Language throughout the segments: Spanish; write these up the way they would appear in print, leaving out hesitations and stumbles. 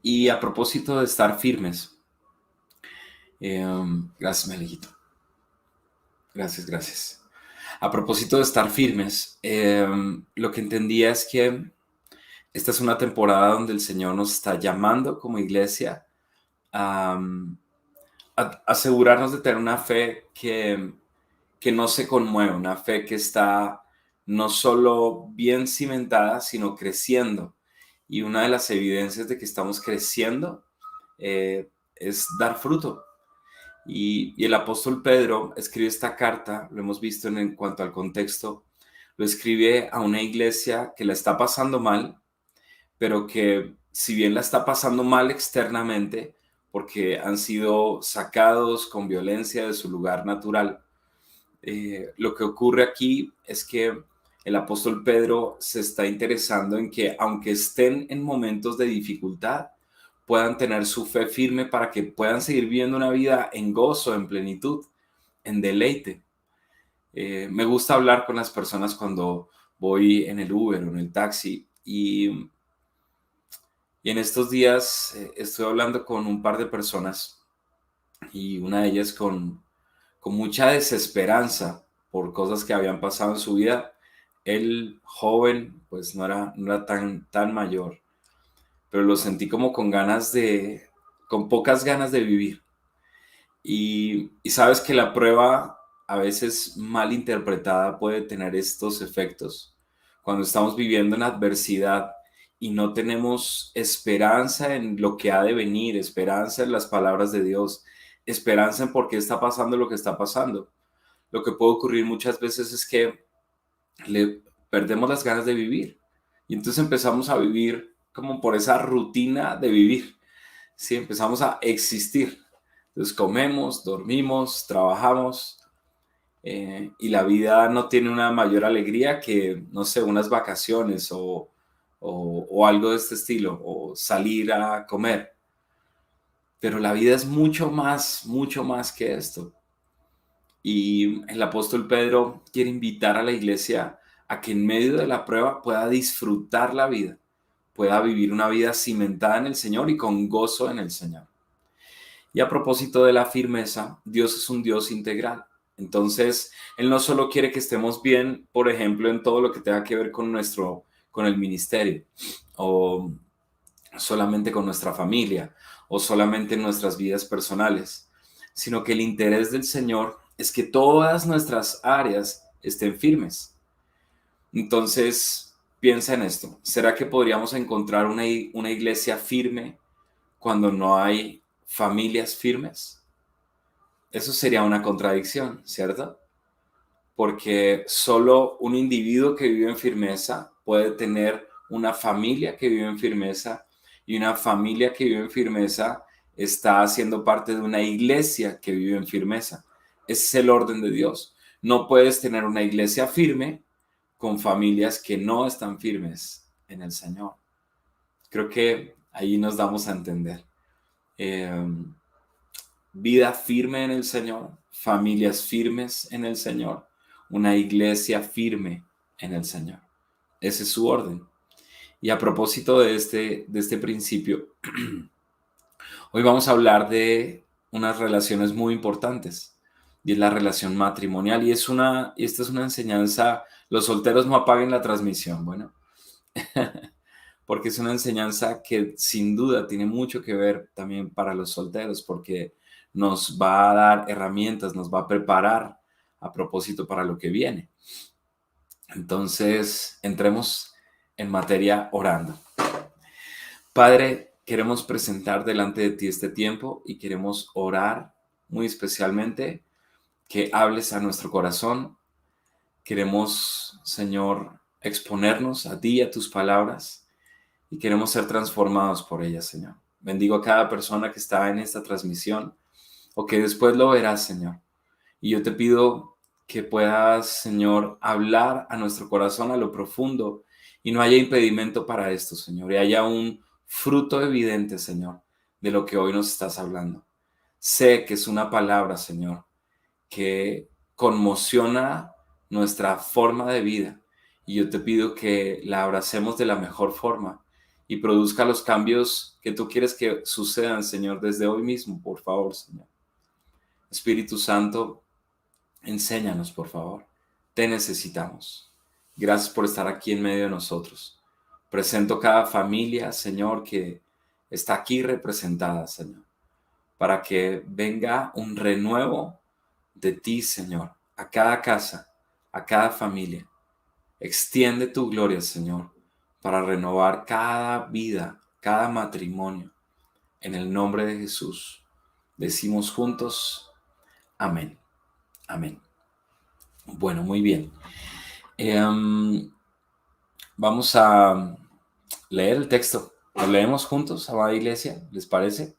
Y a propósito de estar firmes, gracias, Melejito. Gracias, gracias. A propósito de estar firmes, lo que entendía es que esta es una temporada donde el Señor nos está llamando como iglesia a, a asegurarnos de tener una fe que no se conmueve, una fe que está no solo bien cimentada, sino creciendo. Y una de las evidencias de que estamos creciendo es dar fruto. Y el apóstol Pedro escribe esta carta, lo hemos visto en cuanto al contexto, lo escribe a una iglesia que la está pasando mal, pero que si bien la está pasando mal externamente, porque han sido sacados con violencia de su lugar natural, lo que ocurre aquí es que el apóstol Pedro se está interesando en que aunque estén en momentos de dificultad, puedan tener su fe firme para que puedan seguir viviendo una vida en gozo, en plenitud, en deleite. Me gusta hablar con las personas cuando voy en el Uber o en el taxi y en estos días estoy hablando con un par de personas y una de ellas con mucha desesperanza por cosas que habían pasado en su vida. Él, joven, pues no era tan mayor, pero lo sentí como con pocas ganas de vivir. Y sabes que la prueba, a veces mal interpretada, puede tener estos efectos. Cuando estamos viviendo en adversidad y no tenemos esperanza en lo que ha de venir, esperanza en las palabras de Dios, esperanza en por qué está pasando lo que está pasando. Lo que puede ocurrir muchas veces es que le perdemos las ganas de vivir y entonces empezamos a vivir como por esa rutina de vivir. Sí, empezamos a existir. Entonces comemos, dormimos, trabajamos, y la vida no tiene una mayor alegría que, no sé, unas vacaciones o algo de este estilo, o salir a comer. Pero la vida es mucho más que esto. Y el apóstol Pedro quiere invitar a la iglesia a que en medio de la prueba pueda disfrutar la vida, pueda vivir una vida cimentada en el Señor y con gozo en el Señor. Y a propósito de la firmeza, Dios es un Dios integral. Entonces, Él no solo quiere que estemos bien, por ejemplo, en todo lo que tenga que ver con el ministerio, o solamente con nuestra familia, o solamente en nuestras vidas personales, sino que el interés del Señor es que todas nuestras áreas estén firmes. Entonces, piensa en esto. ¿Será que podríamos encontrar una iglesia firme cuando no hay familias firmes? Eso sería una contradicción, ¿cierto? Porque solo un individuo que vive en firmeza puede tener una familia que vive en firmeza, y una familia que vive en firmeza está haciendo parte de una iglesia que vive en firmeza. Ese es el orden de Dios. No puedes tener una iglesia firme con familias que no están firmes en el Señor. Creo que ahí nos damos a entender. Eh, Vida firme en el Señor, familias firmes en el Señor, una iglesia firme en el Señor. Ese es su orden. Y a propósito de este principio, hoy vamos a hablar de unas relaciones muy importantes, y es la relación matrimonial. Esta es una enseñanza. Los solteros no apaguen la transmisión, bueno, porque es una enseñanza que sin duda tiene mucho que ver también para los solteros, porque nos va a dar herramientas, nos va a preparar a propósito para lo que viene. Entonces, entremos en materia orando. Padre, queremos presentar delante de ti este tiempo y queremos orar muy especialmente que hables a nuestro corazón. Queremos, Señor, exponernos a ti y a tus palabras y queremos ser transformados por ellas, Señor. Bendigo a cada persona que está en esta transmisión o que después lo verás, Señor. Y yo te pido que puedas, Señor, hablar a nuestro corazón a lo profundo y no haya impedimento para esto, Señor, y haya un fruto evidente, Señor, de lo que hoy nos estás hablando. Sé que es una palabra, Señor, que conmociona nuestra forma de vida, y yo te pido que la abracemos de la mejor forma y produzca los cambios que tú quieres que sucedan, Señor, desde hoy mismo, por favor, Señor. Espíritu Santo, enséñanos, por favor. Te necesitamos. Gracias por estar aquí en medio de nosotros. Presento cada familia, Señor, que está aquí representada, Señor, para que venga un renuevo de ti, Señor, a cada casa, a cada familia. Extiende tu gloria, Señor, para renovar cada vida, cada matrimonio. En el nombre de Jesús, decimos juntos, amén, amén. Bueno, muy bien. Vamos a leer el texto. ¿Lo leemos juntos, amada iglesia? ¿Les parece?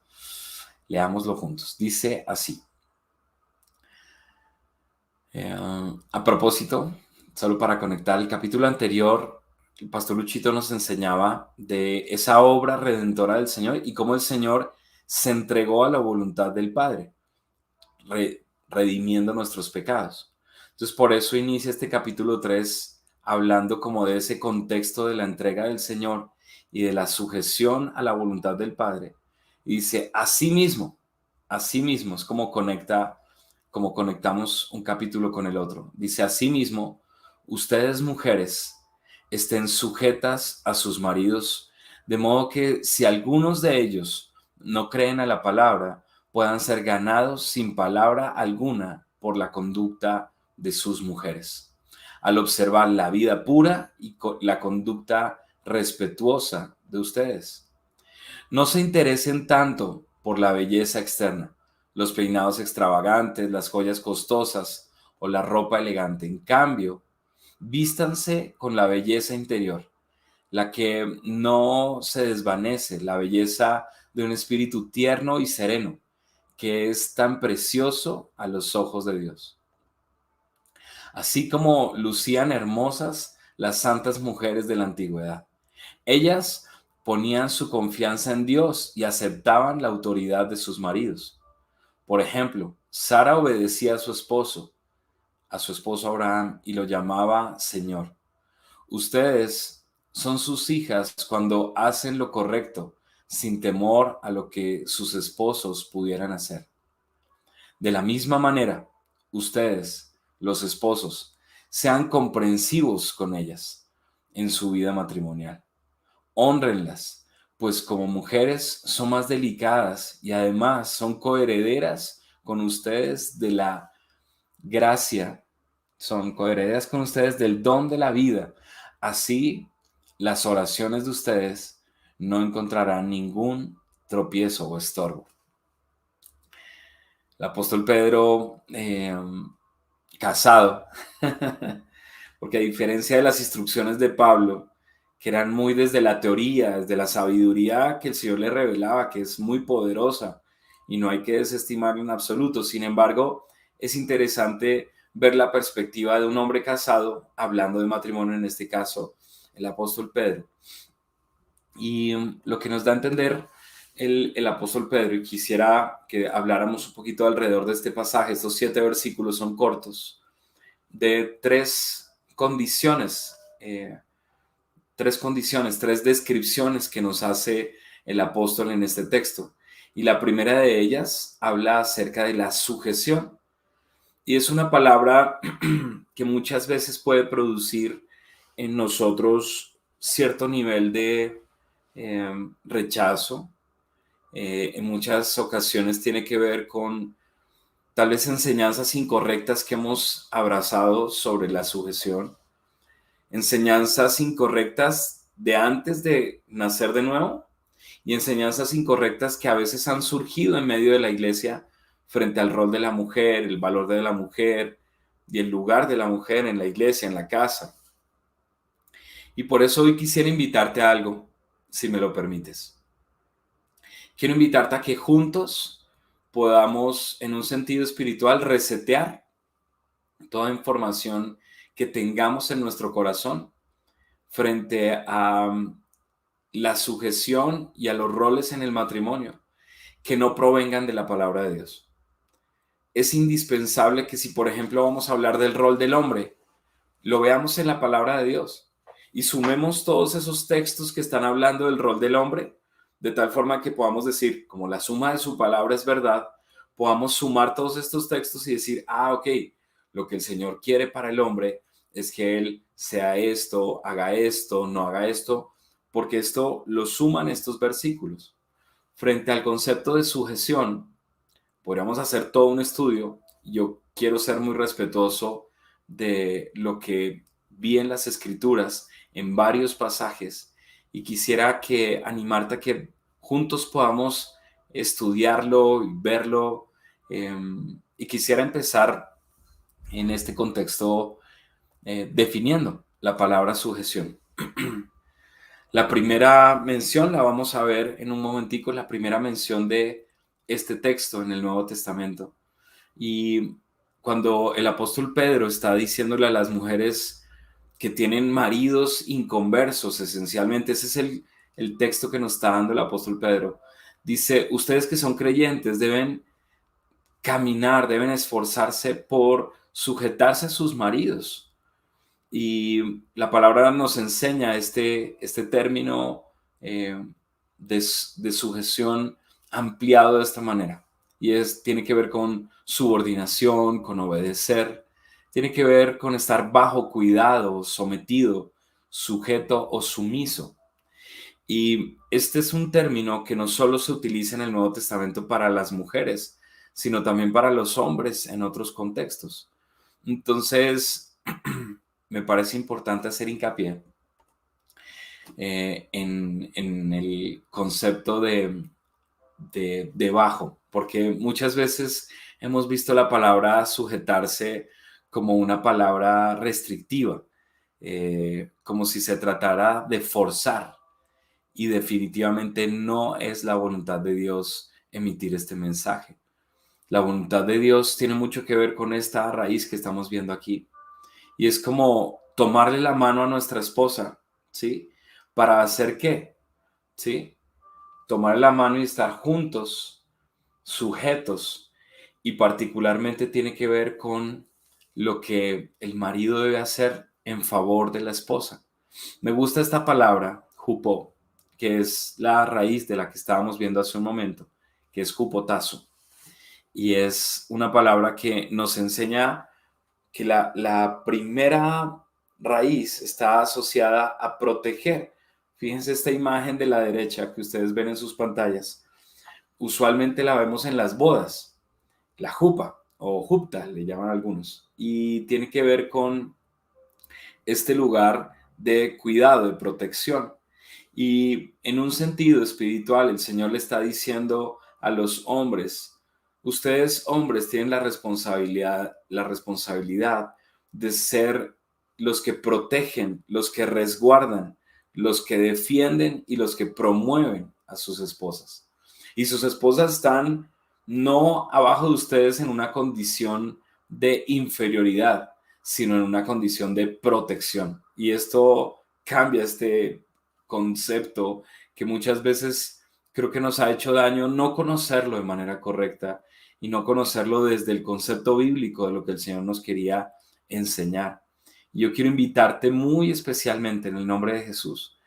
Leámoslo juntos. Dice así. A propósito, solo para conectar, el capítulo anterior, el pastor Luchito nos enseñaba de esa obra redentora del Señor y cómo el Señor se entregó a la voluntad del Padre, redimiendo nuestros pecados. Entonces, por eso inicia este capítulo 3 hablando como de ese contexto de la entrega del Señor y de la sujeción a la voluntad del Padre. Y dice, asimismo, es como conectamos un capítulo con el otro. Dice, asimismo, ustedes mujeres estén sujetas a sus maridos, de modo que si algunos de ellos no creen a la palabra, puedan ser ganados sin palabra alguna por la conducta de sus mujeres, al observar la vida pura y la conducta respetuosa de ustedes. No se interesen tanto por la belleza externa, los peinados extravagantes, las joyas costosas o la ropa elegante. En cambio, vístanse con la belleza interior, la que no se desvanece, la belleza de un espíritu tierno y sereno, que es tan precioso a los ojos de Dios. Así como lucían hermosas las santas mujeres de la antigüedad. Ellas ponían su confianza en Dios y aceptaban la autoridad de sus maridos. Por ejemplo, Sara obedecía a su esposo Abraham, y lo llamaba Señor. Ustedes son sus hijas cuando hacen lo correcto, sin temor a lo que sus esposos pudieran hacer. De la misma manera, ustedes, los esposos, sean comprensivos con ellas en su vida matrimonial. Hónrenlas, pues como mujeres son más delicadas y además son coherederas con ustedes de la gracia, son coherederas con ustedes del don de la vida. Así, las oraciones de ustedes no encontrarán ningún tropiezo o estorbo. El apóstol Pedro, casado, porque a diferencia de las instrucciones de Pablo, que eran muy desde la teoría, desde la sabiduría que el Señor le revelaba, que es muy poderosa y no hay que desestimarla en absoluto. Sin embargo, es interesante ver la perspectiva de un hombre casado, hablando de matrimonio, en este caso, el apóstol Pedro. Y lo que nos da a entender el apóstol Pedro, y quisiera que habláramos un poquito alrededor de este pasaje, estos 7 versículos son cortos, de tres condiciones, tres descripciones que nos hace el apóstol en este texto. Y la primera de ellas habla acerca de la sujeción. Y es una palabra que muchas veces puede producir en nosotros cierto nivel de rechazo. En muchas ocasiones tiene que ver con tal vez enseñanzas incorrectas que hemos abrazado sobre la sujeción, enseñanzas incorrectas de antes de nacer de nuevo y enseñanzas incorrectas que a veces han surgido en medio de la iglesia frente al rol de la mujer, el valor de la mujer y el lugar de la mujer en la iglesia, en la casa. Y por eso hoy quisiera invitarte a algo, si me lo permites. Quiero invitarte a que juntos podamos, en un sentido espiritual, resetear toda información que tengamos en nuestro corazón frente a la sujeción y a los roles en el matrimonio que no provengan de la palabra de Dios. Es indispensable que si, por ejemplo, vamos a hablar del rol del hombre, lo veamos en la palabra de Dios y sumemos todos esos textos que están hablando del rol del hombre, de tal forma que podamos decir, como la suma de su palabra es verdad, podamos sumar todos estos textos y decir, ok, lo que el Señor quiere para el hombre es que él sea esto, no haga esto, porque esto lo suman estos versículos. Frente al concepto de sujeción, podríamos hacer todo un estudio. Yo quiero ser muy respetuoso de lo que vi en las escrituras, en varios pasajes, y quisiera que animarte a que juntos podamos estudiarlo y verlo. Y quisiera empezar en este contexto definiendo la palabra sujeción. La primera mención la vamos a ver en un momentico, la primera mención de este texto en el Nuevo Testamento. Y cuando el apóstol Pedro está diciéndole a las mujeres que tienen maridos inconversos, esencialmente, ese es el texto que nos está dando el apóstol Pedro. Dice, ustedes que son creyentes deben caminar, deben esforzarse por sujetarse a sus maridos. Y la palabra nos enseña este término de sujeción ampliado de esta manera. Y tiene que ver con subordinación, con obedecer. Tiene que ver con estar bajo cuidado, sometido, sujeto o sumiso. Y este es un término que no solo se utiliza en el Nuevo Testamento para las mujeres, sino también para los hombres en otros contextos. Entonces, me parece importante hacer hincapié en el concepto de bajo, porque muchas veces hemos visto la palabra sujetarse como una palabra restrictiva, como si se tratara de forzar, y definitivamente no es la voluntad de Dios emitir este mensaje. La voluntad de Dios tiene mucho que ver con esta raíz que estamos viendo aquí. Y es como tomarle la mano a nuestra esposa, ¿sí? ¿Para hacer qué? ¿Sí? Tomarle la mano y estar juntos, sujetos. Y particularmente tiene que ver con lo que el marido debe hacer en favor de la esposa. Me gusta esta palabra, jupo, que es la raíz de la que estábamos viendo hace un momento, que es jupotazo. Y es una palabra que nos enseña que la primera raíz está asociada a proteger. Fíjense esta imagen de la derecha que ustedes ven en sus pantallas. Usualmente la vemos en las bodas, la jupa o jupta, le llaman algunos, y tiene que ver con este lugar de cuidado, de protección. Y en un sentido espiritual, el Señor le está diciendo a los hombres, ustedes hombres tienen la responsabilidad de ser los que protegen, los que resguardan, los que defienden y los que promueven a sus esposas. Y sus esposas están no abajo de ustedes en una condición de inferioridad, sino en una condición de protección. Y esto cambia este concepto que muchas veces creo que nos ha hecho daño no conocerlo de manera correcta y no conocerlo desde el concepto bíblico de lo que el Señor nos quería enseñar. Y yo quiero invitarte muy especialmente en el nombre de Jesús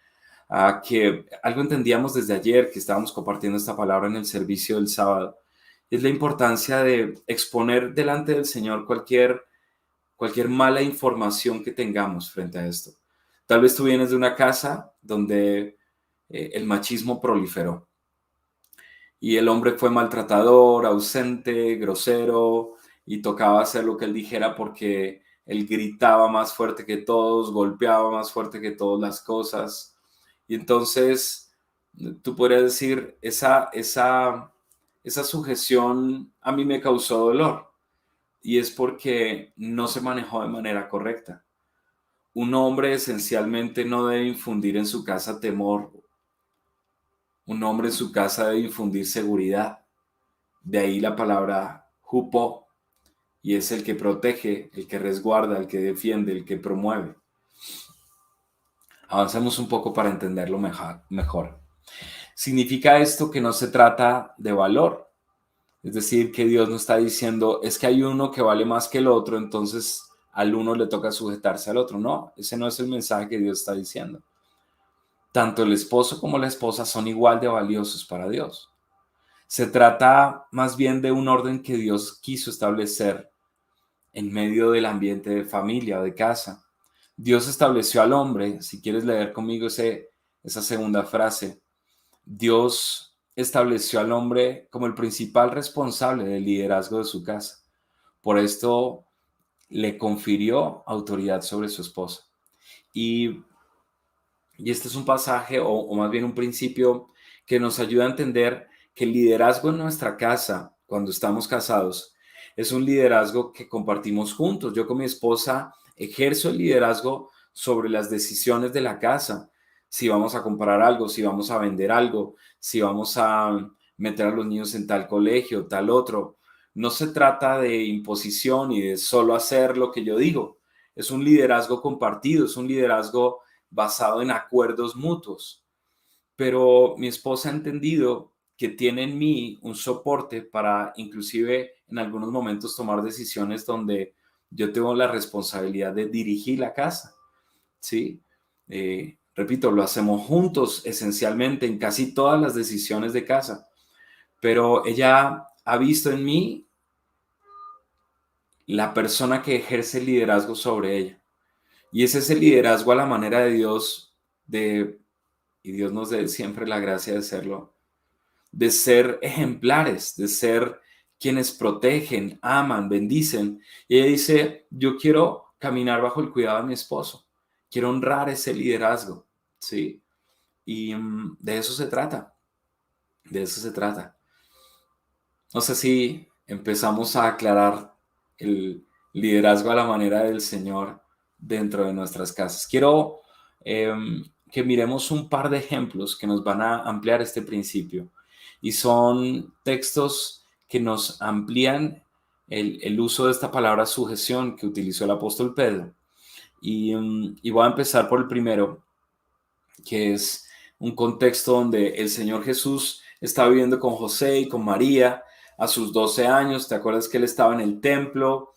a que algo entendíamos desde ayer que estábamos compartiendo esta palabra en el servicio del sábado, es la importancia de exponer delante del Señor cualquier mala información que tengamos frente a esto. Tal vez tú vienes de una casa donde el machismo proliferó y el hombre fue maltratador, ausente, grosero y tocaba hacer lo que él dijera porque él gritaba más fuerte que todos, golpeaba más fuerte que todas las cosas. Y entonces tú podrías decir, esa sujeción a mí me causó dolor y es porque no se manejó de manera correcta. Un hombre esencialmente no debe infundir en su casa temor. Un hombre en su casa debe infundir seguridad. De ahí la palabra hupo, y es el que protege, el que resguarda, el que defiende, el que promueve. Avancemos un poco para entenderlo mejor. ¿Significa esto que no se trata de valor? Es decir, que Dios no está diciendo, es que hay uno que vale más que el otro, entonces al uno le toca sujetarse al otro. No, ese no es el mensaje que Dios está diciendo. Tanto el esposo como la esposa son igual de valiosos para Dios. Se trata más bien de un orden que Dios quiso establecer en medio del ambiente de familia o de casa. Dios estableció al hombre, si quieres leer conmigo esa segunda frase, Dios estableció al hombre como el principal responsable del liderazgo de su casa. Por esto le confirió autoridad sobre su esposa. Y, y este es un pasaje o más bien un principio que nos ayuda a entender que el liderazgo en nuestra casa, cuando estamos casados, es un liderazgo que compartimos juntos. Yo con mi esposa ejerzo el liderazgo sobre las decisiones de la casa. Si vamos a comprar algo, si vamos a vender algo, si vamos a meter a los niños en tal colegio, tal otro. No se trata de imposición y de solo hacer lo que yo digo. Es un liderazgo compartido, es un liderazgo basado en acuerdos mutuos. Pero mi esposa ha entendido que tiene en mí un soporte para inclusive en algunos momentos tomar decisiones donde yo tengo la responsabilidad de dirigir la casa, ¿sí? Repito, lo hacemos juntos esencialmente en casi todas las decisiones de casa, pero ella ha visto en mí la persona que ejerce el liderazgo sobre ella. Y ese es el liderazgo a la manera de Dios, y Dios nos dé siempre la gracia de serlo, de ser ejemplares, de ser quienes protegen, aman, bendicen. Y ella dice, yo quiero caminar bajo el cuidado de mi esposo, quiero honrar ese liderazgo, ¿sí? Y de eso se trata, de eso se trata. No sé si empezamos a aclarar el liderazgo a la manera del Señor dentro de nuestras casas. Quiero que miremos un par de ejemplos que nos van a ampliar este principio. Y son textos que nos amplían el uso de esta palabra sujeción que utilizó el apóstol Pedro. Y voy a empezar por el primero, que es un contexto donde el Señor Jesús estaba viviendo con José y con María a sus 12 años. ¿Te acuerdas que él estaba en el templo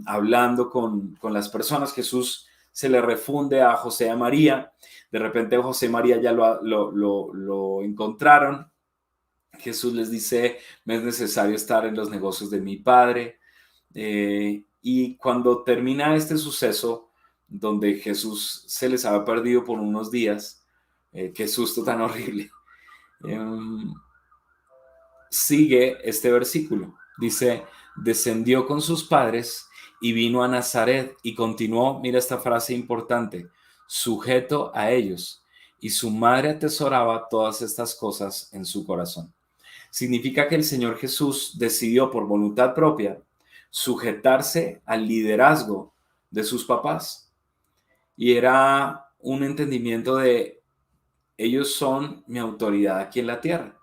hablando con las personas? Jesús se le refunde a José y a María. De repente José y María ya lo encontraron. Jesús les dice, me es necesario estar en los negocios de mi padre. Y cuando termina este suceso, donde Jesús se les había perdido por unos días, qué susto tan horrible, sigue este versículo. Dice, descendió con sus padres y vino a Nazaret y continuó, mira esta frase importante, sujeto a ellos, y su madre atesoraba todas estas cosas en su corazón. Significa que el Señor Jesús decidió por voluntad propia sujetarse al liderazgo de sus papás. Y era un entendimiento de ellos son mi autoridad aquí en la tierra,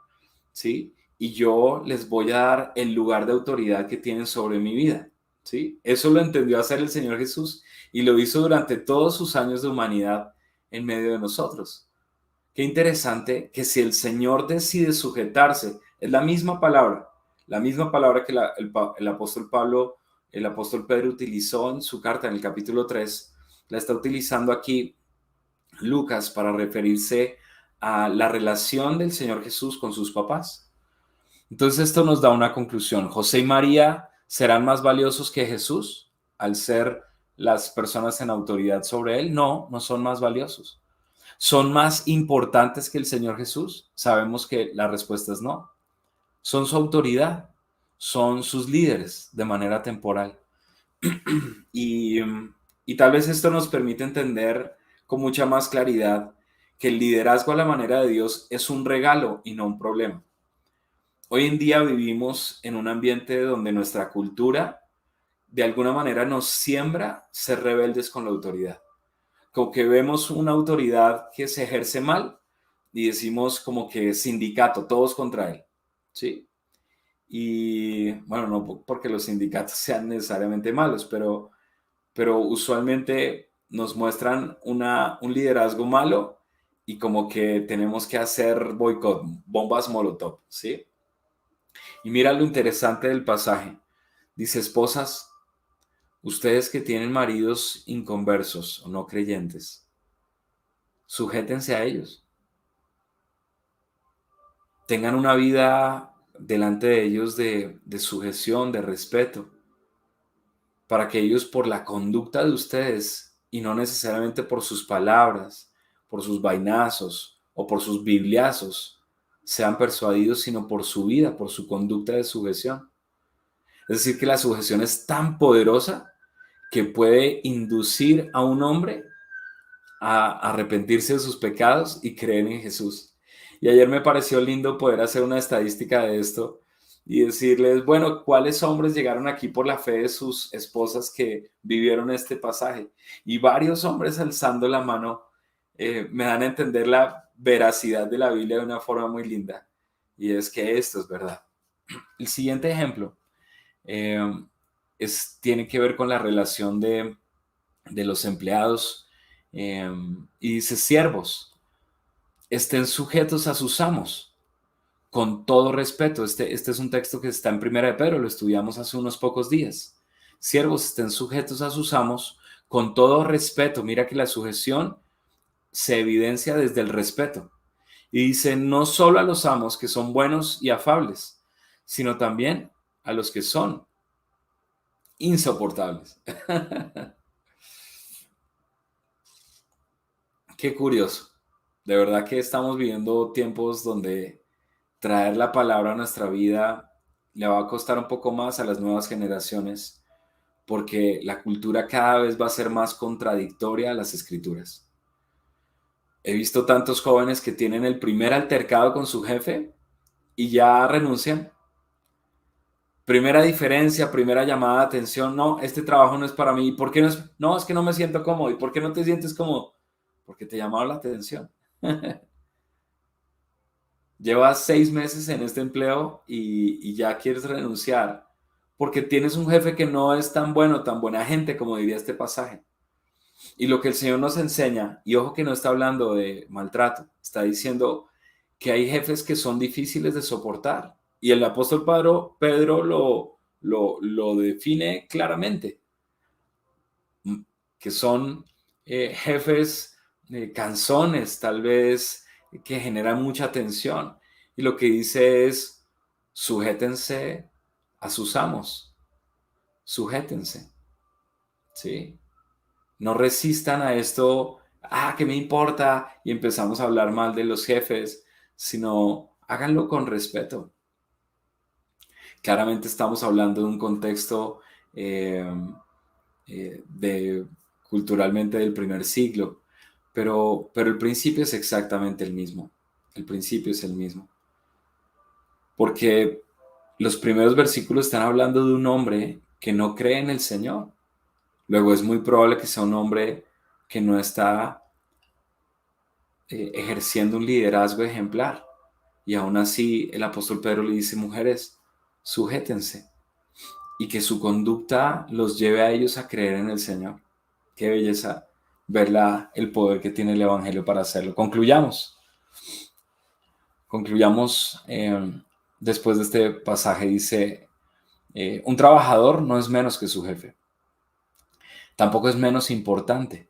¿sí? Y yo les voy a dar el lugar de autoridad que tienen sobre mi vida, ¿sí? Eso lo entendió hacer el Señor Jesús y lo hizo durante todos sus años de humanidad en medio de nosotros. Qué interesante que si el Señor decide sujetarse, es la misma palabra que el apóstol Pablo, el apóstol Pedro utilizó en su carta en el capítulo 3, la está utilizando aquí Lucas para referirse a la relación del Señor Jesús con sus papás. Entonces esto nos da una conclusión. ¿José y María serán más valiosos que Jesús al ser las personas en autoridad sobre él? No, no son más valiosos. ¿Son más importantes que el Señor Jesús? Sabemos que la respuesta es no. Son su autoridad, son sus líderes de manera temporal. Y, y tal vez esto nos permite entender con mucha más claridad que el liderazgo a la manera de Dios es un regalo y no un problema. Hoy en día vivimos en un ambiente donde nuestra cultura de alguna manera nos siembra ser rebeldes con la autoridad. Como que vemos una autoridad que se ejerce mal y decimos como que sindicato, todos contra él, ¿sí? Y bueno, no porque los sindicatos sean necesariamente malos, pero usualmente nos muestran un liderazgo malo y como que tenemos que hacer boicot, bombas molotov, ¿sí? Y mira lo interesante del pasaje. Dice, esposas, Ustedes que tienen maridos inconversos o no creyentes, sujétense a ellos. Tengan una vida delante de ellos de sujeción, de respeto, para que ellos por la conducta de ustedes y no necesariamente por sus palabras, por sus vainazos o por sus bibliazos, sean persuadidos, sino por su vida, por su conducta de sujeción. Es decir, que la sujeción es tan poderosa que puede inducir a un hombre a arrepentirse de sus pecados y creer en Jesús. Y ayer me pareció lindo poder hacer una estadística de esto y decirles, bueno, ¿cuáles hombres llegaron aquí por la fe de sus esposas que vivieron este pasaje? Y varios hombres alzando la mano me dan a entender la veracidad de la Biblia de una forma muy linda. Y es que esto es verdad. El siguiente ejemplo eh, tiene que ver con la relación de los empleados y dice, siervos, estén sujetos a sus amos con todo respeto. Este es un texto que está en Primera de Pedro, lo estudiamos hace unos pocos días. Siervos, estén sujetos a sus amos con todo respeto. Mira que la sujeción se evidencia desde el respeto. Y dice, no solo a los amos que son buenos y afables, sino también a los que son insoportables. Qué curioso. De verdad que estamos viviendo tiempos donde traer la palabra a nuestra vida le va a costar un poco más a las nuevas generaciones porque la cultura cada vez va a ser más contradictoria a las escrituras. He visto tantos jóvenes que tienen el primer altercado con su jefe y ya renuncian. Primera diferencia, primera llamada de atención, no, este trabajo no es para mí. ¿Por qué no es? No, es que no me siento cómodo. ¿Y por qué no te sientes cómodo? Porque te llamaron la atención. Llevas 6 meses en este empleo y ya quieres renunciar porque tienes un jefe que no es tan bueno, tan buena gente como diría este pasaje. Y lo que el Señor nos enseña, y ojo que no está hablando de maltrato, está diciendo que hay jefes que son difíciles de soportar. Y el apóstol Pedro lo define claramente, que son jefes cansones, tal vez que generan mucha tensión. Y lo que dice es, sujétense a sus amos, sujétense, ¿sí? No resistan a esto, ¿qué me importa? Y empezamos a hablar mal de los jefes, sino háganlo con respeto. Claramente estamos hablando de un contexto eh, de, culturalmente del primer siglo, pero el principio es exactamente el mismo. El principio es el mismo. Porque los primeros versículos están hablando de un hombre que no cree en el Señor. Luego es muy probable que sea un hombre que no está ejerciendo un liderazgo ejemplar. Y aún así el apóstol Pedro le dice, mujeres, sujétense y que su conducta los lleve a ellos a creer en el Señor. Qué belleza ver el poder que tiene el Evangelio para hacerlo. Concluyamos después de este pasaje. Dice, un trabajador no es menos que su jefe. Tampoco es menos importante.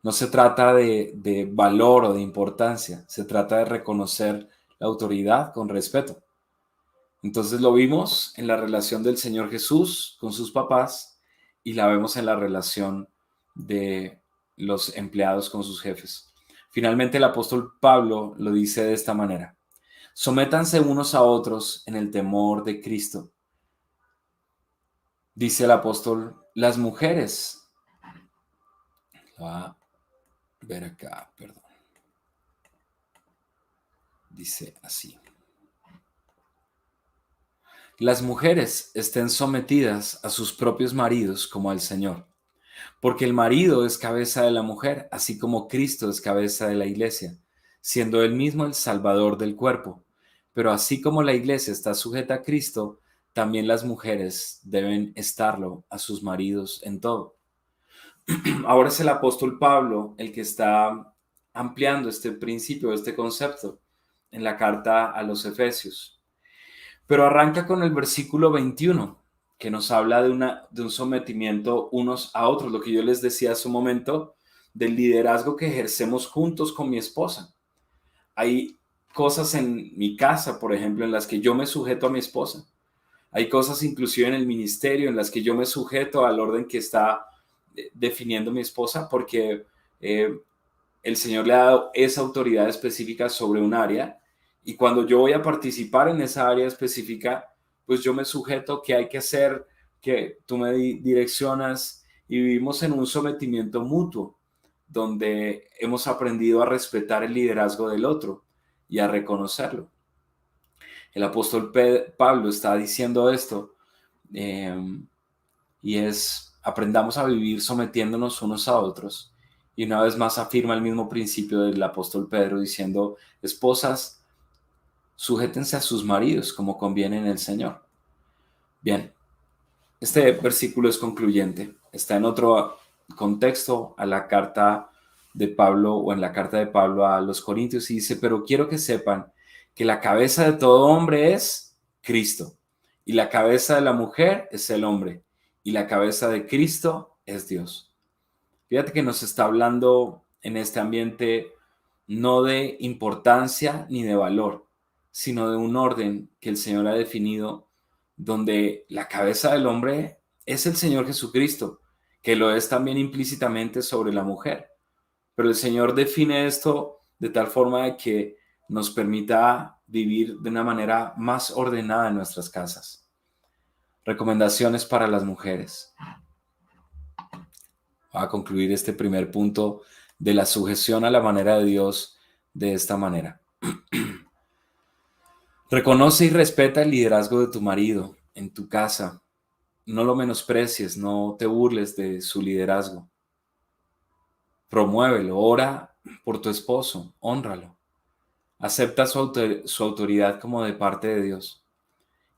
No se trata de valor o de importancia, se trata de reconocer la autoridad con respeto. Entonces lo vimos en la relación del Señor Jesús con sus papás y la vemos en la relación de los empleados con sus jefes. Finalmente el apóstol Pablo lo dice de esta manera: sométanse unos a otros en el temor de Cristo. Dice el apóstol, las mujeres, lo va a ver acá, perdón. Dice así: las mujeres estén sometidas a sus propios maridos como al Señor, porque el marido es cabeza de la mujer, así como Cristo es cabeza de la iglesia, siendo él mismo el salvador del cuerpo. Pero así como la iglesia está sujeta a Cristo, también las mujeres deben estarlo a sus maridos en todo. Ahora es el apóstol Pablo el que está ampliando este principio, este concepto en la carta a los Efesios. Pero arranca con el versículo 21 que nos habla de un sometimiento unos a otros, lo que yo les decía hace un momento, del liderazgo que ejercemos juntos con mi esposa. Hay cosas en mi casa, por ejemplo, en las que yo me sujeto a mi esposa. Hay cosas inclusive en el ministerio en las que yo me sujeto al orden que está definiendo mi esposa, porque eh, el Señor le ha dado esa autoridad específica sobre un área, y cuando yo voy a participar en esa área específica, pues yo me sujeto que hay que hacer, que tú me direccionas, y vivimos en un sometimiento mutuo, donde hemos aprendido a respetar el liderazgo del otro y a reconocerlo. El apóstol Pablo está diciendo esto, eh, y aprendamos a vivir sometiéndonos unos a otros. Y una vez más afirma el mismo principio del apóstol Pedro diciendo: esposas, sujétense a sus maridos como conviene en el Señor. Bien, este versículo es concluyente. Está en otro contexto a la carta de Pablo, o en la carta de Pablo a los Corintios, y dice: pero quiero que sepan que la cabeza de todo hombre es Cristo, y la cabeza de la mujer es el hombre, y la cabeza de Cristo es Dios. Fíjate que nos está hablando en este ambiente no de importancia ni de valor, sino de un orden que el Señor ha definido, donde la cabeza del hombre es el Señor Jesucristo, que lo es también implícitamente sobre la mujer. Pero el Señor define esto de tal forma de que nos permita vivir de una manera más ordenada en nuestras casas. Recomendaciones para las mujeres. Voy a concluir este primer punto de la sujeción a la manera de Dios de esta manera. Reconoce y respeta el liderazgo de tu marido en tu casa. No lo menosprecies, no te burles de su liderazgo. Promuévelo, ora por tu esposo, hónralo. Acepta su autoridad como de parte de Dios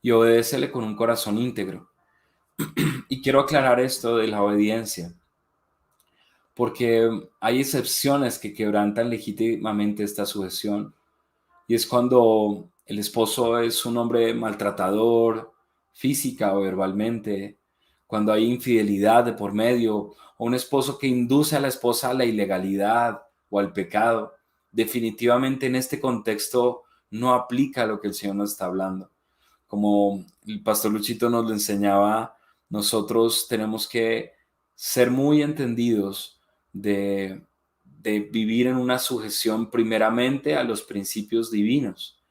y obedécele con un corazón íntegro. Y quiero aclarar esto de la obediencia, porque hay excepciones que quebrantan legítimamente esta sujeción, y es cuando el esposo es un hombre maltratador, física o verbalmente, cuando hay infidelidad de por medio, o un esposo que induce a la esposa a la ilegalidad o al pecado. Definitivamente en este contexto no aplica lo que el Señor nos está hablando. Como el pastor Luchito nos lo enseñaba, nosotros tenemos que ser muy entendidos de vivir en una sujeción primeramente a los principios divinos.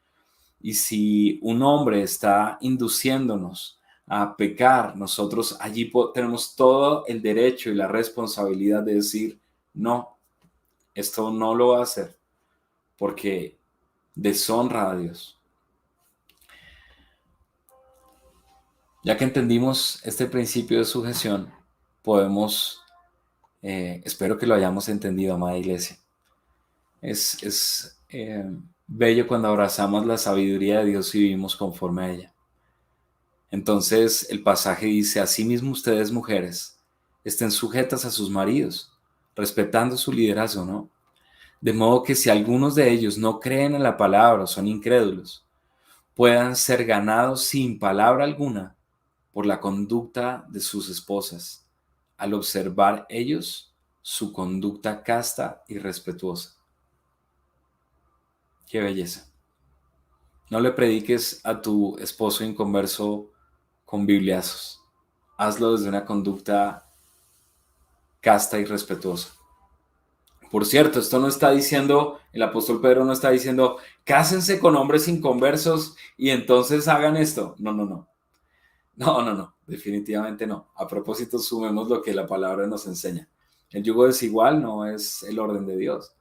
Y si un hombre está induciéndonos a pecar, nosotros allí tenemos todo el derecho y la responsabilidad de decir: no, esto no lo va a hacer, porque deshonra a Dios. Ya que entendimos este principio de sujeción, podemos, espero que lo hayamos entendido, amada iglesia. Es bello cuando abrazamos la sabiduría de Dios y vivimos conforme a ella. Entonces el pasaje dice: asimismo ustedes, mujeres, estén sujetas a sus maridos, respetando su liderazgo, ¿no? De modo que si algunos de ellos no creen en la palabra o son incrédulos, puedan ser ganados sin palabra alguna por la conducta de sus esposas, al observar ellos su conducta casta y respetuosa. Qué belleza. No le prediques a tu esposo inconverso con bibliazos. Hazlo desde una conducta casta y respetuosa. Por cierto, esto no está diciendo, el apóstol Pedro no está diciendo: cásense con hombres inconversos y entonces hagan esto. No, no, no. No, definitivamente no. A propósito, sumemos lo que la palabra nos enseña. El yugo desigual no es el orden de Dios.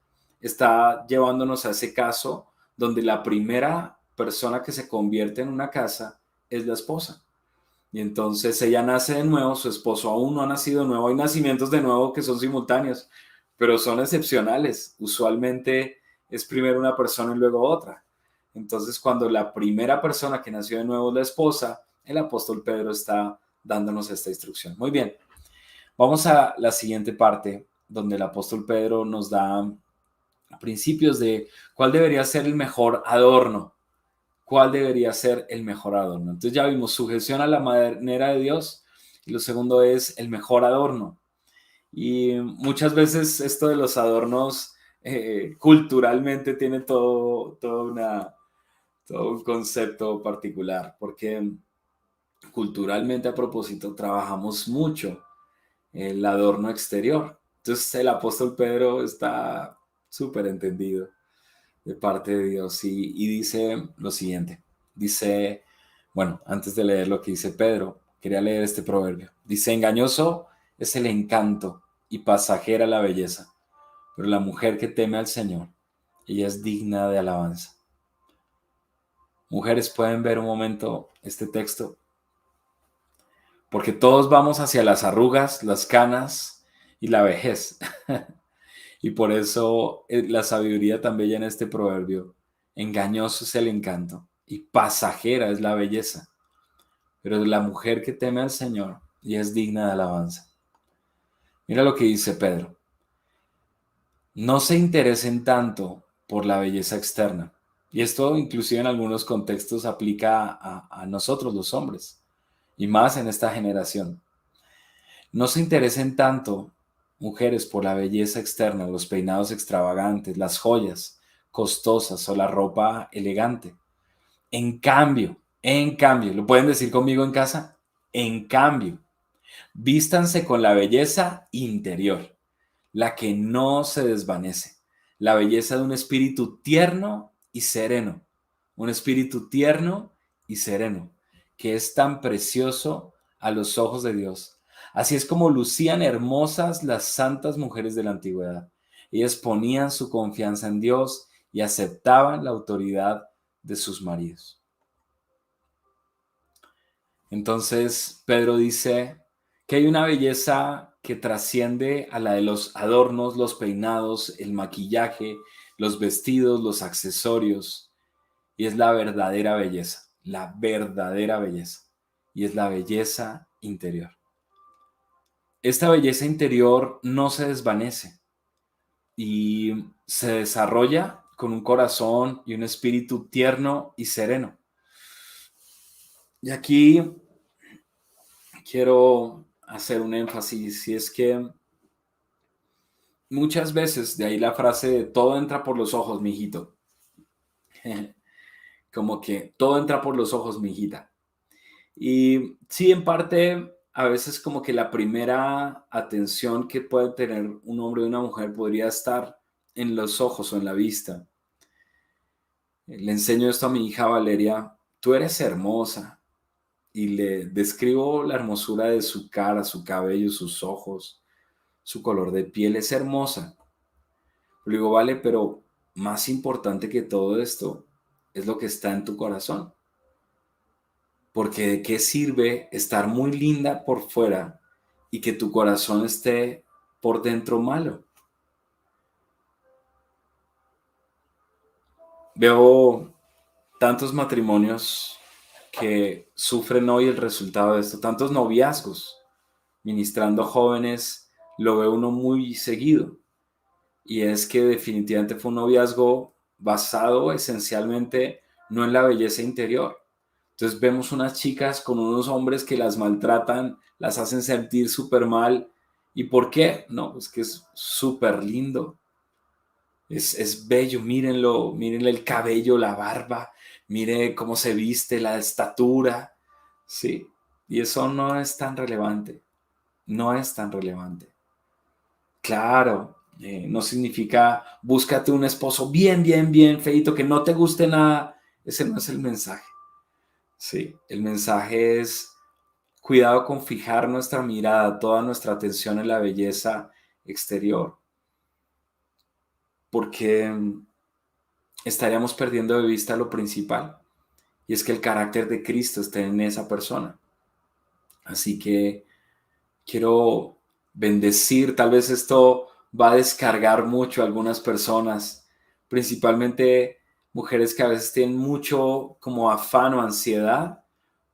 Está llevándonos a ese caso donde la primera persona que se convierte en una casa es la esposa. Y entonces ella nace de nuevo, su esposo aún no ha nacido de nuevo. Hay nacimientos de nuevo que son simultáneos, pero son excepcionales. Usualmente es primero una persona y luego otra. Entonces, cuando la primera persona que nació de nuevo es la esposa, el apóstol Pedro está dándonos esta instrucción. Muy bien, vamos a la siguiente parte, donde el apóstol Pedro nos da principios de cuál debería ser el mejor adorno ¿cuál debería ser el mejor adorno? Entonces ya vimos sujeción a la manera de Dios y lo segundo es el mejor adorno. Y muchas veces esto de los adornos culturalmente tiene todo un concepto particular, porque culturalmente a propósito trabajamos mucho el adorno exterior. Entonces el apóstol Pedro está súper entendido de parte de Dios y dice lo siguiente. Dice, bueno, antes de leer lo que dice Pedro, quería leer este proverbio. Dice, engañoso es el encanto y pasajera la belleza, pero la mujer que teme al Señor, ella es digna de alabanza. Mujeres, pueden ver un momento este texto, porque todos vamos hacia las arrugas, las canas y la vejez. Y por eso la sabiduría tan bella en este proverbio, engañoso es el encanto y pasajera es la belleza, pero la mujer que teme al Señor y es digna de alabanza. Mira lo que dice Pedro, no se interesen tanto por la belleza externa, y esto inclusive en algunos contextos aplica a nosotros los hombres, y más en esta generación. No se interesen tanto, mujeres, por la belleza externa, los peinados extravagantes, las joyas costosas o la ropa elegante. En cambio, ¿lo pueden decir conmigo en casa? En cambio, vístanse con la belleza interior, la que no se desvanece, la belleza de un espíritu tierno y sereno, un espíritu tierno y sereno, que es tan precioso a los ojos de Dios. Así es como lucían hermosas las santas mujeres de la antigüedad. Ellas ponían su confianza en Dios y aceptaban la autoridad de sus maridos. Entonces, Pedro dice que hay una belleza que trasciende a la de los adornos, los peinados, el maquillaje, los vestidos, los accesorios, y es la verdadera belleza, y es la belleza interior. Esta belleza interior no se desvanece y se desarrolla con un corazón y un espíritu tierno y sereno. Y aquí quiero hacer un énfasis, y es que muchas veces, de ahí la frase de todo entra por los ojos, mijito. Como que todo entra por los ojos, mijita. Y sí, en parte, a veces como que la primera atención que puede tener un hombre o una mujer podría estar en los ojos o en la vista. Le enseño esto a mi hija Valeria, tú eres hermosa. Y le describo la hermosura de su cara, su cabello, sus ojos, su color de piel, es hermosa. Le digo, vale, pero más importante que todo esto es lo que está en tu corazón. Porque ¿de qué sirve estar muy linda por fuera y que tu corazón esté por dentro malo? Veo tantos matrimonios que sufren hoy el resultado de esto, tantos noviazgos, ministrando jóvenes, lo ve uno muy seguido. Y es que definitivamente fue un noviazgo basado esencialmente no en la belleza interior. Entonces vemos unas chicas con unos hombres que las maltratan, las hacen sentir súper mal. ¿Y por qué? No, pues que es súper lindo. Es bello, mírenlo, mírenle el cabello, la barba, mire cómo se viste, la estatura, ¿sí? Y eso no es tan relevante, no es tan relevante. Claro, no significa búscate un esposo bien, bien, bien feito, que no te guste nada. Ese no es el mensaje. Sí, el mensaje es cuidado con fijar nuestra mirada, toda nuestra atención en la belleza exterior, porque estaríamos perdiendo de vista lo principal, y es que el carácter de Cristo esté en esa persona. Así que quiero bendecir, tal vez esto va a descargar mucho a algunas personas, principalmente mujeres que a veces tienen mucho como afán o ansiedad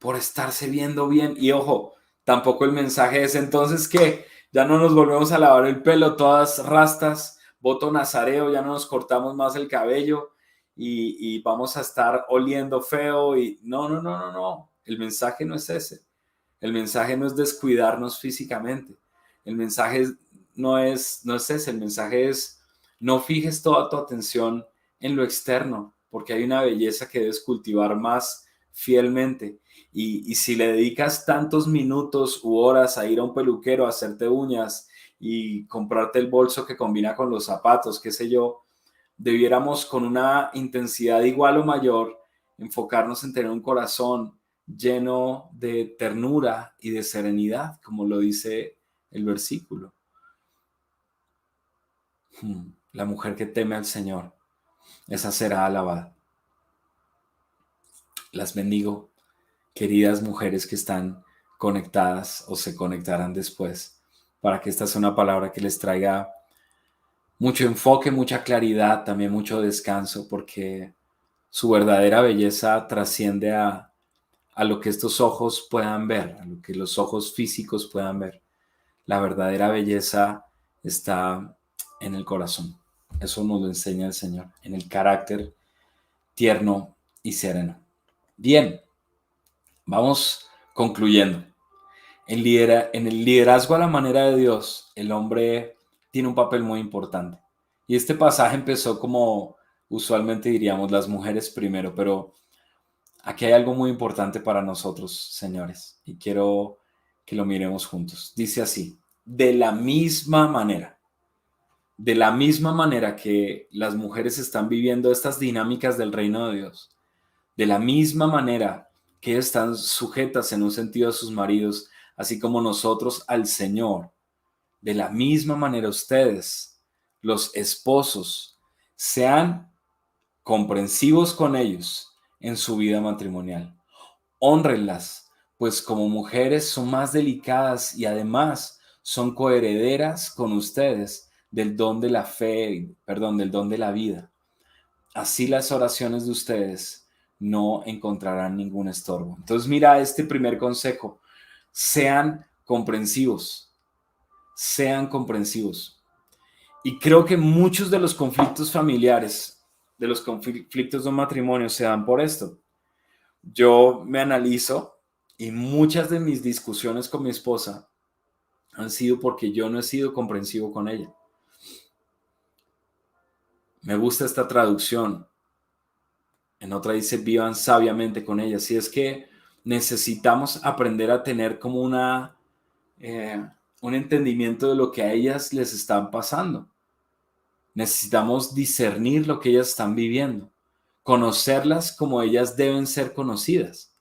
por estarse viendo bien. Y ojo, tampoco el mensaje es entonces que ya no nos volvemos a lavar el pelo, todas rastas, voto nazareo, ya no nos cortamos más el cabello y vamos a estar oliendo feo y no, no, no, no, no. El mensaje no es ese. El mensaje no es descuidarnos físicamente. El mensaje no es ese. El mensaje es no fijes toda tu atención en lo externo, porque hay una belleza que debes cultivar más fielmente. Y si le dedicas tantos minutos u horas a ir a un peluquero, a hacerte uñas y comprarte el bolso que combina con los zapatos, qué sé yo, debiéramos con una intensidad igual o mayor enfocarnos en tener un corazón lleno de ternura y de serenidad, como lo dice el versículo. La mujer que teme al Señor, esa será alabada. Las bendigo, queridas mujeres que están conectadas o se conectarán después, para que esta sea una palabra que les traiga mucho enfoque, mucha claridad, también mucho descanso, porque su verdadera belleza trasciende a lo que estos ojos puedan ver, a lo que los ojos físicos puedan ver. La verdadera belleza está en el corazón. Eso nos lo enseña el Señor, en el carácter tierno y sereno. Bien, vamos concluyendo. En el liderazgo a la manera de Dios, el hombre tiene un papel muy importante. Y este pasaje empezó como usualmente diríamos las mujeres primero, pero aquí hay algo muy importante para nosotros, señores, y quiero que lo miremos juntos. Dice así, de la misma manera que las mujeres están viviendo estas dinámicas del reino de Dios, de la misma manera que están sujetas en un sentido a sus maridos, así como nosotros al Señor, de la misma manera ustedes, los esposos, sean comprensivos con ellos en su vida matrimonial. Hónrenlas, pues como mujeres son más delicadas y además son coherederas con ustedes del don de la fe, perdón, del don de la vida. Así las oraciones de ustedes no encontrarán ningún estorbo. Entonces mira este primer consejo, sean comprensivos, sean comprensivos. Y creo que muchos de los conflictos familiares, de los conflictos de un matrimonio se dan por esto. Yo me analizo y muchas de mis discusiones con mi esposa han sido porque yo no he sido comprensivo con ella. Me gusta esta traducción. En otra dice, vivan sabiamente con ella. Si es que necesitamos aprender a tener como eh, un entendimiento de lo que a ellas les están pasando. Necesitamos discernir lo que ellas están viviendo, conocerlas como ellas deben ser conocidas.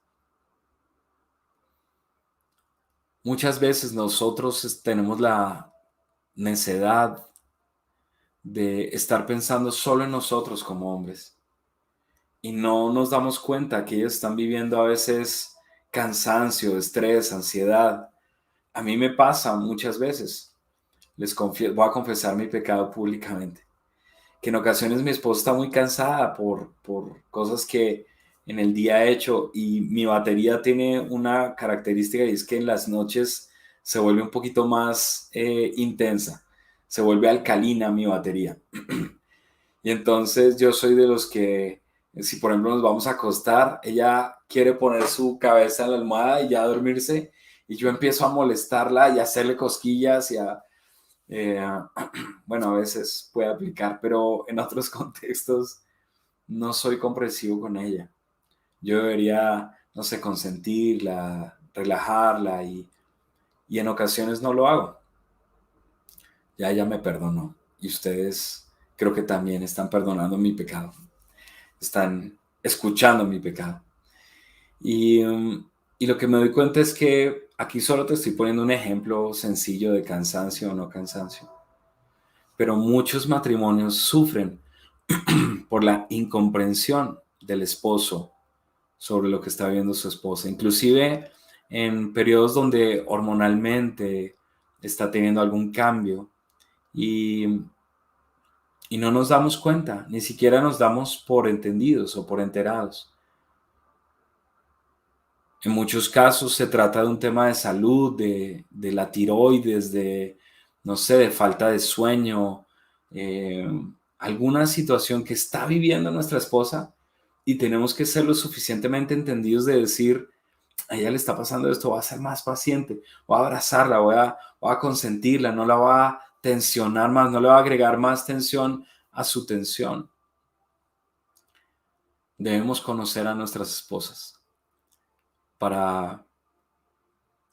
Muchas veces nosotros tenemos la necedad de estar pensando solo en nosotros como hombres y no nos damos cuenta que ellos están viviendo a veces cansancio, estrés, ansiedad. A mí me pasa muchas veces, voy a confesar mi pecado públicamente, que en ocasiones mi esposa está muy cansada por cosas que en el día he hecho y mi batería tiene una característica y es que en las noches se vuelve un poquito más intensa, se vuelve alcalina mi batería. Y entonces yo soy de los que, si por ejemplo nos vamos a acostar, ella quiere poner su cabeza en la almohada y ya dormirse, y yo empiezo a molestarla y a hacerle cosquillas y eh, bueno, a veces puede aplicar, pero en otros contextos no soy comprensivo con ella. Yo debería, no sé, consentirla, relajarla y en ocasiones no lo hago. Ya ella me perdonó y ustedes creo que también están perdonando mi pecado. Están escuchando mi pecado. Y, y lo que me doy cuenta es que aquí solo te estoy poniendo un ejemplo sencillo de cansancio o no cansancio. Pero muchos matrimonios sufren por la incomprensión del esposo sobre lo que está viendo su esposa. Inclusive en periodos donde hormonalmente está teniendo algún cambio y, y no nos damos cuenta, ni siquiera nos damos por entendidos o por enterados. En muchos casos se trata de un tema de salud, de la tiroides, de, no sé, de falta de sueño. alguna situación que está viviendo nuestra esposa y tenemos que ser lo suficientemente entendidos de decir, a ella le está pasando esto, voy a ser más paciente, voy a abrazarla, voy a consentirla, no la voy a tensionar más, no le voy a agregar más tensión a su tensión. Debemos conocer a nuestras esposas para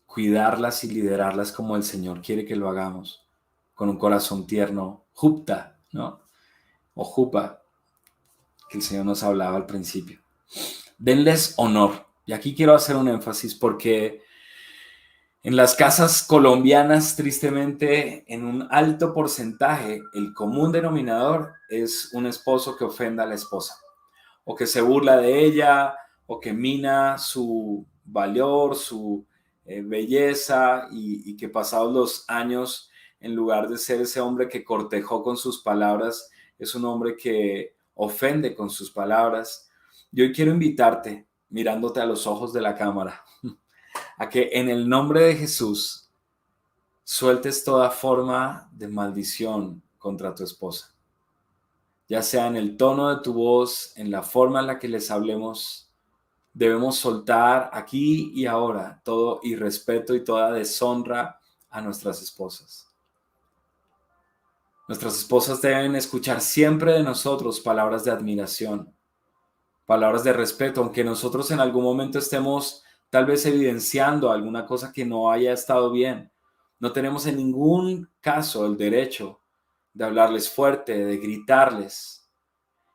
cuidarlas y liderarlas como el Señor quiere que lo hagamos, con un corazón tierno, jupta, ¿no? O jupa, que el Señor nos hablaba al principio. Denles honor. Y aquí quiero hacer un énfasis porque en las casas colombianas, tristemente, en un alto porcentaje, el común denominador es un esposo que ofenda a la esposa, o que se burla de ella, o que mina su valor, su belleza, y que pasados los años, en lugar de ser ese hombre que cortejó con sus palabras, es un hombre que ofende con sus palabras. Yo hoy quiero invitarte, mirándote a los ojos de la cámara, a que en el nombre de Jesús sueltes toda forma de maldición contra tu esposa, ya sea en el tono de tu voz, en la forma en la que les hablemos. Debemos soltar aquí y ahora todo irrespeto y toda deshonra a nuestras esposas. Nuestras esposas deben escuchar siempre de nosotros palabras de admiración, palabras de respeto, aunque nosotros en algún momento estemos tal vez evidenciando alguna cosa que no haya estado bien. No tenemos en ningún caso el derecho de hablarles fuerte, de gritarles.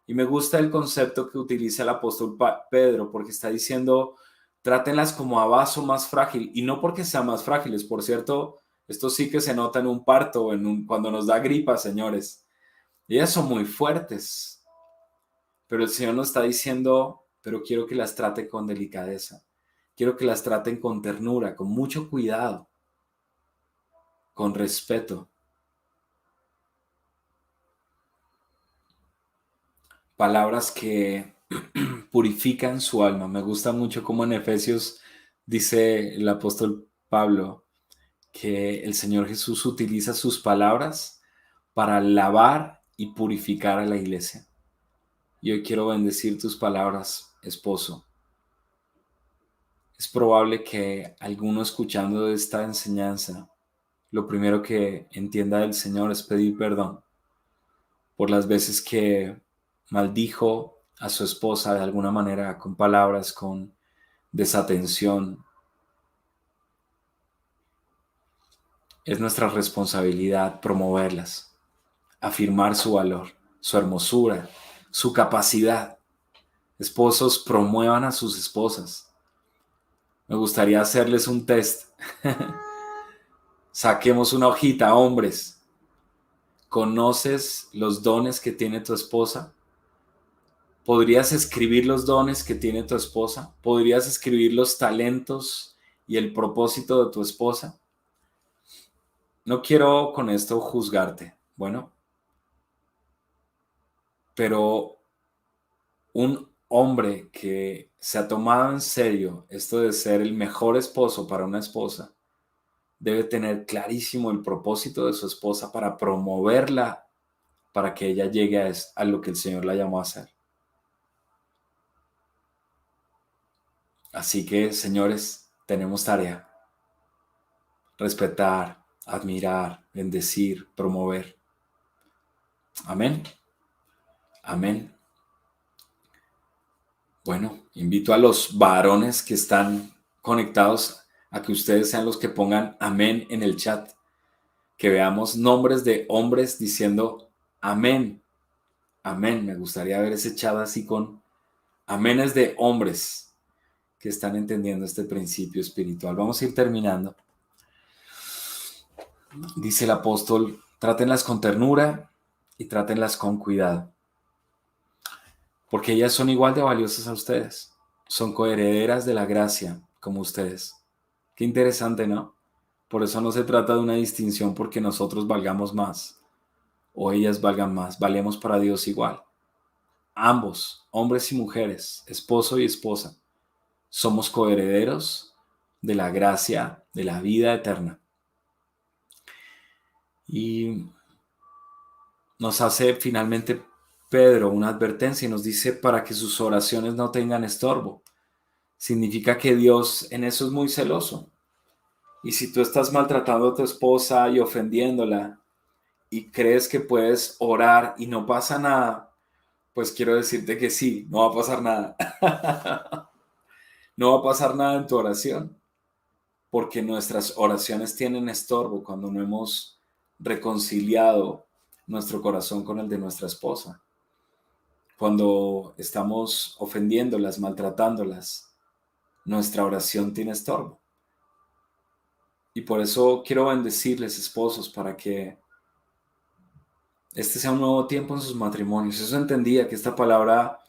Y me gusta el concepto que utiliza el apóstol Pedro, porque está diciendo, trátenlas como a vaso más frágil, y no porque sean más frágiles. Por cierto, esto sí que se nota en un parto, cuando nos da gripa, señores. Ellas son muy fuertes, pero el Señor nos está diciendo, pero quiero que las trate con delicadeza. Quiero que las traten con ternura, con mucho cuidado, con respeto. Palabras que purifican su alma. Me gusta mucho como en Efesios dice el apóstol Pablo que el Señor Jesús utiliza sus palabras para lavar y purificar a la iglesia. Y hoy quiero bendecir tus palabras, esposo. Es probable que alguno escuchando esta enseñanza, lo primero que entienda del Señor es pedir perdón por las veces que maldijo a su esposa de alguna manera, con palabras, con desatención. Es nuestra responsabilidad promoverlas, afirmar su valor, su hermosura, su capacidad. Esposos, promuevan a sus esposas. Me gustaría hacerles un test. Saquemos una hojita, hombres. ¿Conoces los dones que tiene tu esposa? ¿Podrías escribir los dones que tiene tu esposa? ¿Podrías escribir los talentos y el propósito de tu esposa? No quiero con esto juzgarte, bueno, pero un hombre que se ha tomado en serio esto de ser el mejor esposo para una esposa, debe tener clarísimo el propósito de su esposa para promoverla, para que ella llegue a lo que el Señor la llamó a hacer. Así que, señores, tenemos tarea. Respetar, admirar, bendecir, promover. Amén. Amén. Bueno, invito a los varones que están conectados a que ustedes sean los que pongan amén en el chat. Que veamos nombres de hombres diciendo amén. Amén. Me gustaría ver ese chat así con aménes de hombres que están entendiendo este principio espiritual. Vamos a ir terminando. Dice el apóstol, trátenlas con ternura y trátenlas con cuidado, porque ellas son igual de valiosas a ustedes. Son coherederas de la gracia, como ustedes. Qué interesante, ¿no? Por eso no se trata de una distinción porque nosotros valgamos más o ellas valgan más. Valemos para Dios igual. Ambos, hombres y mujeres, esposo y esposa, somos coherederos de la gracia, de la vida eterna. Y nos hace finalmente Pedro una advertencia y nos dice para que sus oraciones no tengan estorbo. Significa que Dios en eso es muy celoso. Y si tú estás maltratando a tu esposa y ofendiéndola y crees que puedes orar y no pasa nada, pues quiero decirte que sí, no va a pasar nada. No va a pasar nada en tu oración, porque nuestras oraciones tienen estorbo cuando no hemos reconciliado nuestro corazón con el de nuestra esposa. Cuando estamos ofendiéndolas, maltratándolas, nuestra oración tiene estorbo. Y por eso quiero bendecirles, esposos, para que este sea un nuevo tiempo en sus matrimonios. Eso entendía que esta palabra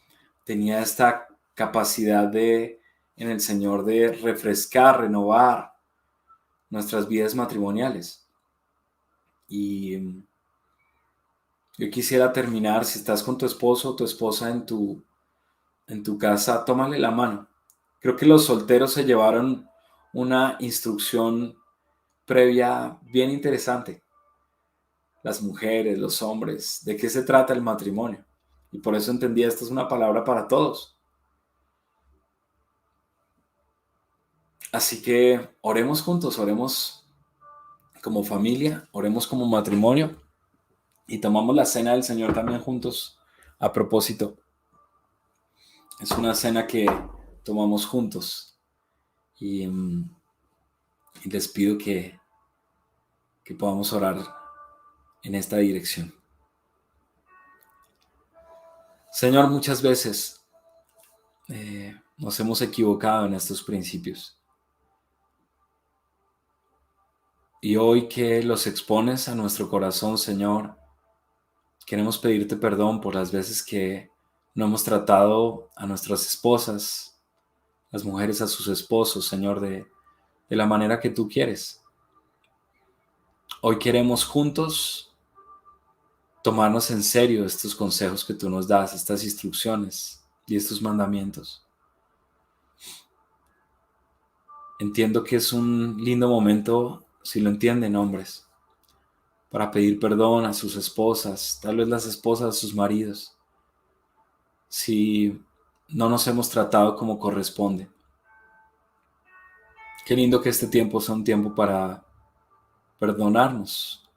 tenía esta capacidad en el Señor de refrescar, renovar nuestras vidas matrimoniales. Y yo quisiera terminar, si estás con tu esposo o tu esposa en tu casa, tómale la mano. Creo que los solteros se llevaron una instrucción previa bien interesante. Las mujeres, los hombres, ¿de qué se trata el matrimonio? Y por eso entendía, esta es una palabra para todos. Así que oremos juntos, oremos como familia, oremos como matrimonio y tomamos la cena del Señor también juntos a propósito. Es una cena que tomamos juntos y les pido que podamos orar en esta dirección. Señor, muchas veces nos hemos equivocado en estos principios. Y hoy que los expones a nuestro corazón, Señor, queremos pedirte perdón por las veces que no hemos tratado a nuestras esposas, las mujeres a sus esposos, Señor, de la manera que tú quieres. Hoy queremos juntos tomarnos en serio estos consejos que tú nos das, estas instrucciones y estos mandamientos. Entiendo que es un lindo momento, si lo entienden hombres, para pedir perdón a sus esposas, tal vez las esposas a sus maridos, si no nos hemos tratado como corresponde. Qué lindo que este tiempo sea un tiempo para perdonarnos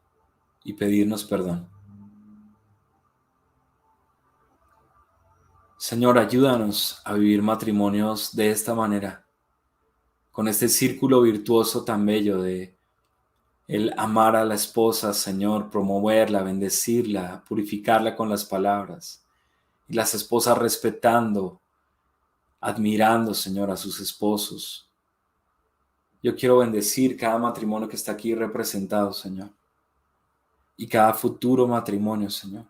y pedirnos perdón. Señor, ayúdanos a vivir matrimonios de esta manera, con este círculo virtuoso tan bello de el amar a la esposa, Señor, promoverla, bendecirla, purificarla con las palabras. Y las esposas respetando, admirando, Señor, a sus esposos. Yo quiero bendecir cada matrimonio que está aquí representado, Señor. Y cada futuro matrimonio, Señor.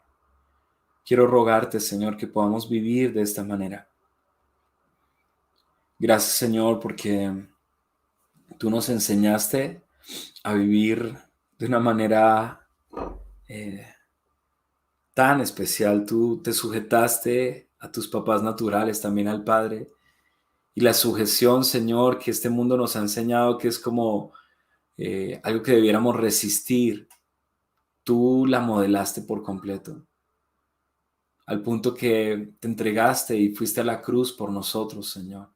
Quiero rogarte, Señor, que podamos vivir de esta manera. Gracias, Señor, porque tú nos enseñaste a vivir de una manera tan especial. Tú te sujetaste a tus papás naturales, también al Padre. Y la sujeción, Señor, que este mundo nos ha enseñado que es como algo que debiéramos resistir, tú la modelaste por completo. Al punto que te entregaste y fuiste a la cruz por nosotros, Señor.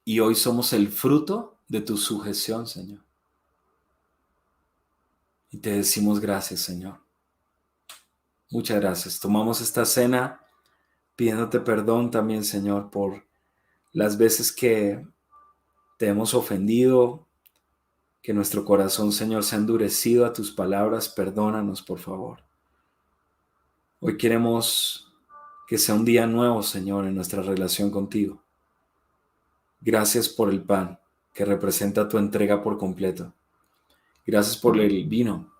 Y hoy somos el fruto de tu sujeción, Señor. Y te decimos gracias, Señor. Muchas gracias. Tomamos esta cena pidiéndote perdón también, Señor, por las veces que te hemos ofendido, que nuestro corazón, Señor, se ha endurecido a tus palabras. Perdónanos, por favor. Hoy queremos que sea un día nuevo, Señor, en nuestra relación contigo. Gracias por el pan que representa tu entrega por completo. Gracias por el vino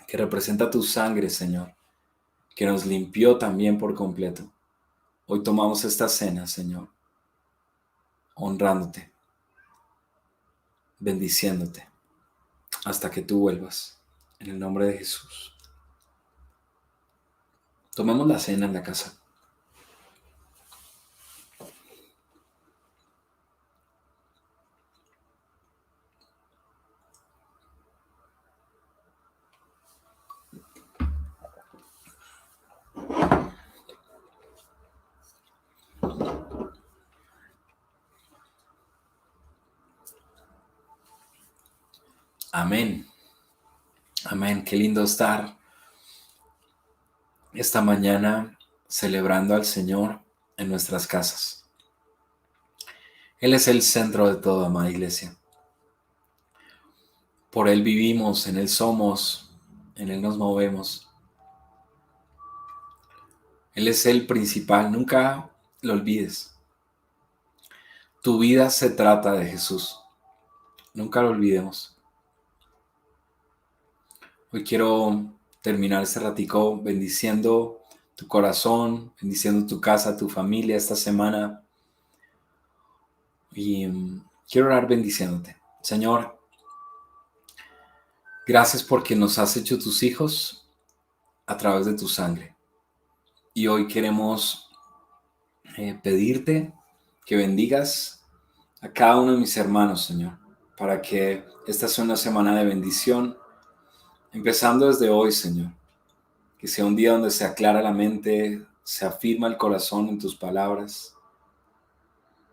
que representa tu sangre, Señor, que nos limpió también por completo. Hoy tomamos esta cena, Señor, honrándote, bendiciéndote, hasta que tú vuelvas. En el nombre de Jesús. Tomemos la cena en la casa. Amén. Amén. Qué lindo estar esta mañana celebrando al Señor en nuestras casas. Él es el centro de todo, amada iglesia. Por Él vivimos, en Él somos, en Él nos movemos. Él es el principal, nunca lo olvides. Tu vida se trata de Jesús, nunca lo olvidemos. Hoy quiero terminar este ratico bendiciendo tu corazón, bendiciendo tu casa, tu familia esta semana. Y quiero orar bendiciéndote. Señor, gracias porque nos has hecho tus hijos a través de tu sangre. Y hoy queremos pedirte que bendigas a cada uno de mis hermanos, Señor, para que esta sea una semana de bendición, empezando desde hoy, Señor. Que sea un día donde se aclara la mente, se afirma el corazón en tus palabras.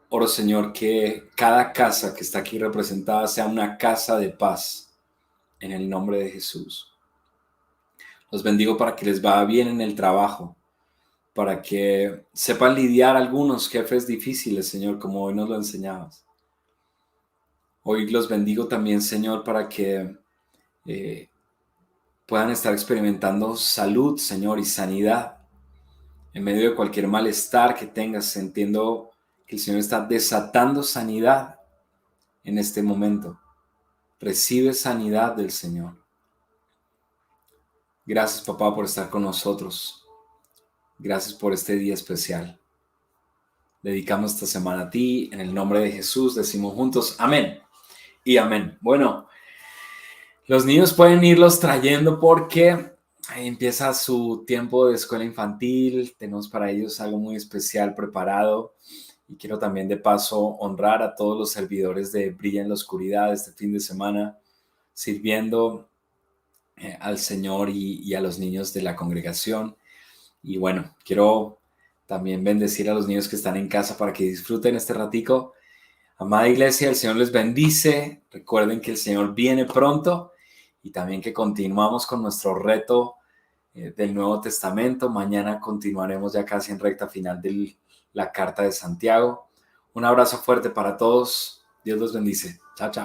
Oro, Señor, que cada casa que está aquí representada sea una casa de paz, en el nombre de Jesús. Los bendigo para que les vaya bien en el trabajo, para que sepan lidiar algunos jefes difíciles, Señor, como hoy nos lo enseñabas. Hoy los bendigo también, Señor, para que puedan estar experimentando salud, Señor, y sanidad en medio de cualquier malestar que tengas. Entiendo que el Señor está desatando sanidad en este momento. Recibe sanidad del Señor. Gracias, papá, por estar con nosotros. Gracias por este día especial. Dedicamos esta semana a ti. En el nombre de Jesús decimos juntos amén y amén. Bueno, los niños pueden irlos trayendo porque empieza su tiempo de escuela infantil. Tenemos para ellos algo muy especial preparado. Y quiero también de paso honrar a todos los servidores de Brilla en la Oscuridad este fin de semana, sirviendo al Señor y a los niños de la congregación. Y bueno, quiero también bendecir a los niños que están en casa para que disfruten este ratico. Amada iglesia, el Señor les bendice. Recuerden que el Señor viene pronto y también que continuamos con nuestro reto del Nuevo Testamento. Mañana continuaremos ya casi en recta final de la carta de Santiago. Un abrazo fuerte para todos. Dios los bendice. Chao, chao.